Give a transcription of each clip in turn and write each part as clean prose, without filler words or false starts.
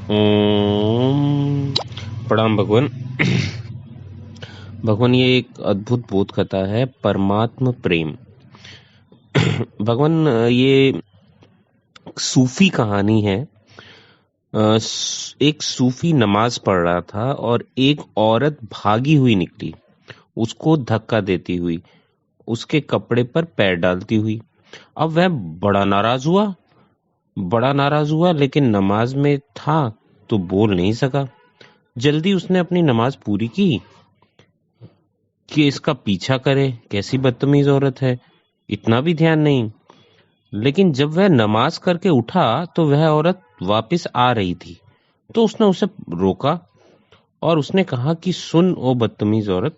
ओम प्रणाम भगवान। भगवान, ये एक अद्भुत बोध कथा है, परमात्म प्रेम। भगवान, ये सूफी कहानी है। एक सूफी नमाज पढ़ रहा था और एक औरत भागी हुई निकली, उसको धक्का देती हुई, उसके कपड़े पर पैर डालती हुई। अब वह बड़ा नाराज हुआ, लेकिन नमाज में था तो बोल नहीं सका। जल्दी उसने अपनी नमाज पूरी की कि इसका पीछा करे, कैसी बदतमीज औरत है, इतना भी ध्यान नहीं। लेकिन जब वह नमाज करके उठा तो वह औरत वापस आ रही थी, तो उसने उसे रोका और उसने कहा कि सुन ओ बदतमीज औरत,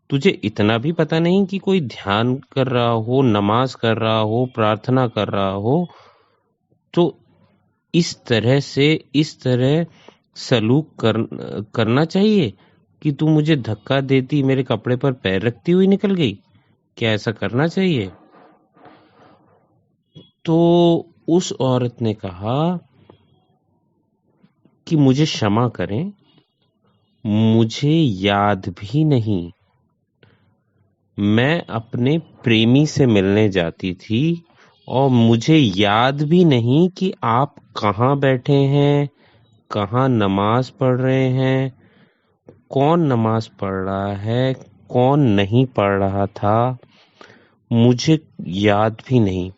तुझे इतना भी पता नहीं कि कोई ध्यान कर रहा हो, नमाज कर रहा हो, प्रार्थना कर रहा हो, तो इस तरह करना चाहिए कि तू मुझे धक्का देती मेरे कपड़े पर पैर रखती हुई निकल गई? क्या ऐसा करना चाहिए? तो उस औरत ने कहा कि मुझे क्षमा करें, मुझे याद भी नहीं, मैं अपने प्रेमी से मिलने जाती थी और मुझे याद भी नहीं कि आप कहाँ बैठे हैं, कहाँ नमाज पढ़ रहे हैं, कौन नमाज पढ़ रहा है, कौन नहीं पढ़ रहा था, मुझे याद भी नहीं।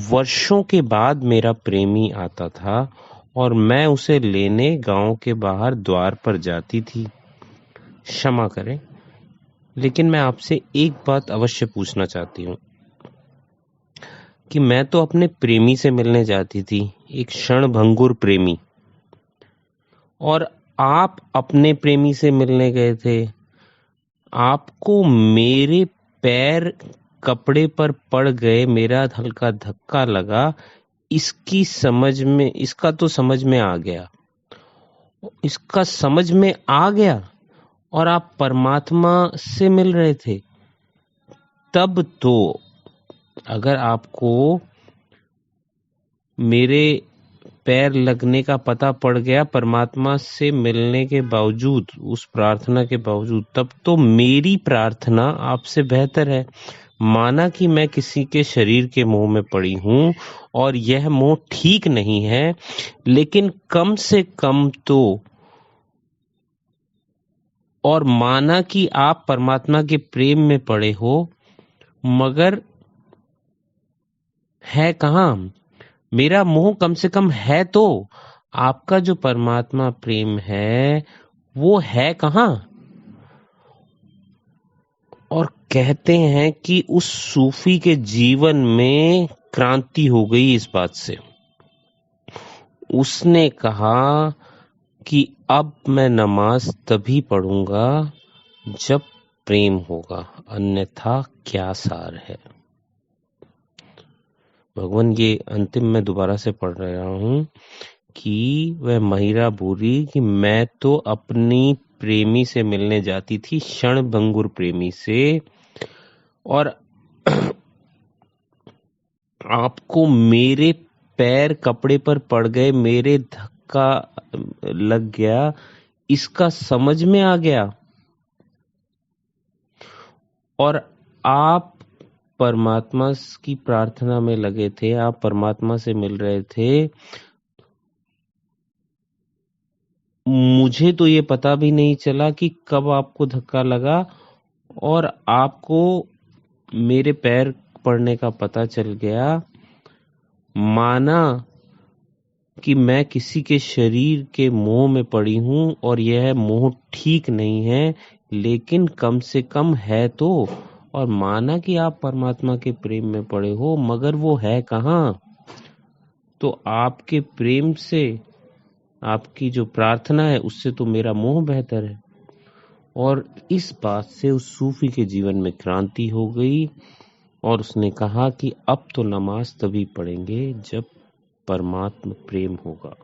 वर्षों के बाद मेरा प्रेमी आता था और मैं उसे लेने गांव के बाहर द्वार पर जाती थी। क्षमा करें, लेकिन मैं आपसे एक बात अवश्य पूछना चाहती हूँ कि मैं तो अपने प्रेमी से मिलने जाती थी, एक क्षणभंगुर प्रेमी, और आप अपने प्रेमी से मिलने गए थे। आपको मेरे पैर कपड़े पर पड़ गए, मेरा हल्का धक्का लगा, इसका तो समझ में आ गया, इसका समझ में आ गया। और आप परमात्मा से मिल रहे थे। तब तो अगर आपको मेरे पैर लगने का पता पड़ गया परमात्मा से मिलने के बावजूद, उस प्रार्थना के बावजूद, तब तो मेरी प्रार्थना आपसे बेहतर है। माना कि मैं किसी के शरीर के मोह में पड़ी हूं और यह मोह ठीक नहीं है, लेकिन कम से कम तो, और माना कि आप परमात्मा के प्रेम में पड़े हो, मगर है कहाँ मेरा मोह? कम से कम है तो। आपका जो परमात्मा प्रेम है वो है कहाँ? और कहते हैं कि उस सूफी के जीवन में क्रांति हो गई इस बात से। उसने कहा कि अब मैं नमाज तभी पढ़ूंगा जब प्रेम होगा, अन्यथा क्या सार है। भगवान, ये अंतिम मैं दोबारा से पढ़ रहा हूं कि वह महिला बोली कि मैं तो अपनी प्रेमी से मिलने जाती थी, क्षणभंगुर प्रेमी से, और आपको मेरे पैर कपड़े पर पड़ गए, मेरे धक्का लग गया, इसका समझ में आ गया, और आप परमात्मा की प्रार्थना में लगे थे, आप परमात्मा से मिल रहे थे। मुझे तो ये पता भी नहीं चला कि कब आपको धक्का लगा, और आपको मेरे पैर पड़ने का पता चल गया। माना कि मैं किसी के शरीर के मोह में पड़ी हूं और यह मोह ठीक नहीं है, लेकिन कम से कम है तो। और माना कि आप परमात्मा के प्रेम में पड़े हो, मगर वो है कहाँ? तो आपके प्रेम से, आपकी जो प्रार्थना है उससे तो मेरा मोह बेहतर है। और इस बात से उस सूफी के जीवन में क्रांति हो गई और उसने कहा कि अब तो नमाज तभी पढ़ेंगे जब परमात्म प्रेम होगा,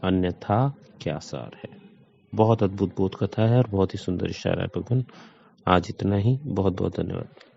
अन्यथा क्या सार है। बहुत अद्भुत बोध कथा है और बहुत ही सुंदर इशारा है भगवान। आज इतना ही। बहुत बहुत धन्यवाद।